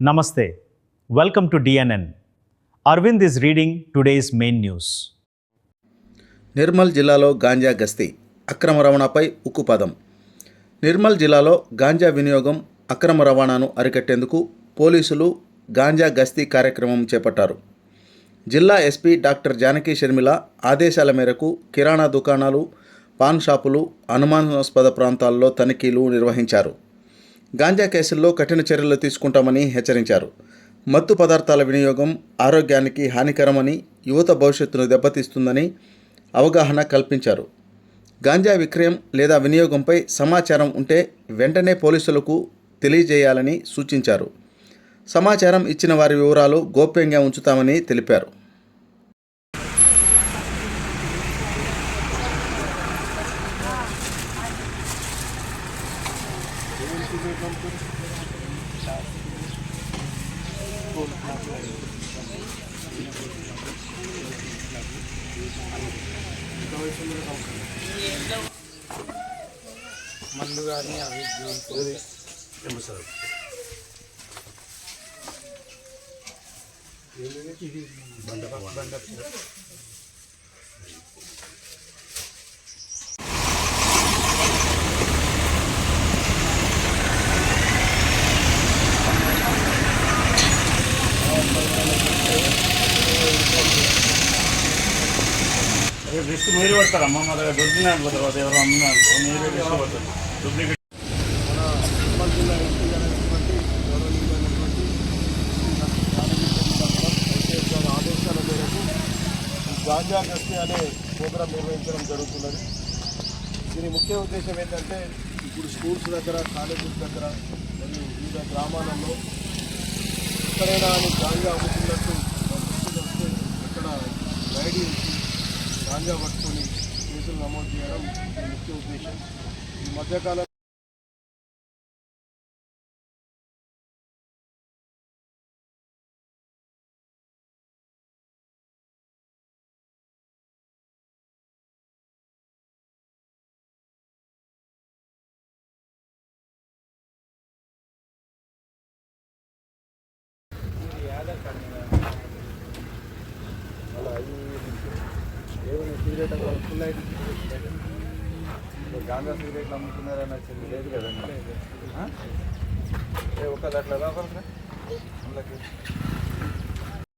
Namaste. Welcome to DNN. Arvind is reading today's main news. Nirmal జిల్లాలో గాంజా గస్తీ అక్రమ రవాణాపై ఉక్కుపదం. నిర్మల్ జిల్లాలో గాంజా వినియోగం అక్రమ రవాణాను అరికట్టేందుకు పోలీసులు గాంజా గస్తీ కార్యక్రమం చేపట్టారు. జిల్లా ఎస్పీ డాక్టర్ జానకి షర్మిల ఆదేశాల మేరకు కిరాణా దుకాణాలు, పాన్ షాపులు, అనుమానాస్పద ప్రాంతాల్లో తనిఖీలు నిర్వహించారు. గాంజా కేసుల్లో కఠిన చర్యలు తీసుకుంటామని హెచ్చరించారు. మత్తు పదార్థాల వినియోగం ఆరోగ్యానికి హానికరమని, యువత భవిష్యత్తును దెబ్బతీస్తుందని అవగాహన కల్పించారు. గాంజా విక్రయం లేదా వినియోగంపై సమాచారం ఉంటే వెంటనే పోలీసులకు తెలియజేయాలని సూచించారు. సమాచారం ఇచ్చిన వారి వివరాలు గోప్యంగా ఉంచుతామని తెలిపారు. మందు కానీ అవి రిస్క్ మీరు పడతారమ్మా. మా దగ్గర దొరికినా తర్వాత ఎవరు అమ్మినా మీరే రిస్క్ పడతారు. డూప్లికేట్ మన నిర్మల్ జిల్లా ఎంపీ అనేటువంటి గౌరవనీయులైనటువంటి ఆదేశాల మేరకు గాంజా గస్తీ అనే ప్రోగ్రాం నిర్వహించడం జరుగుతున్నది. దీని ముఖ్య ఉద్దేశం ఏంటంటే ఇప్పుడు స్కూల్స్ దగ్గర, కాలేజెస్ దగ్గర మరియు వివిధ గ్రామాలలో ఎక్కడైనా గాంజా అమ్ముతున్నట్టు వస్తే అక్కడ రైడ్ చేసి గాంజా పట్టుకొని కేసులు నమోదు చేయడం ఈ ముఖ్య ఉద్దేశం. ఈ మధ్యకాలం సిగరెట్ ఫుల్ అయితే గాంజా సిగరెట్లు అమ్ముతున్నారని వచ్చింది లేదు కదండి. ఒక అట్లా రావాలి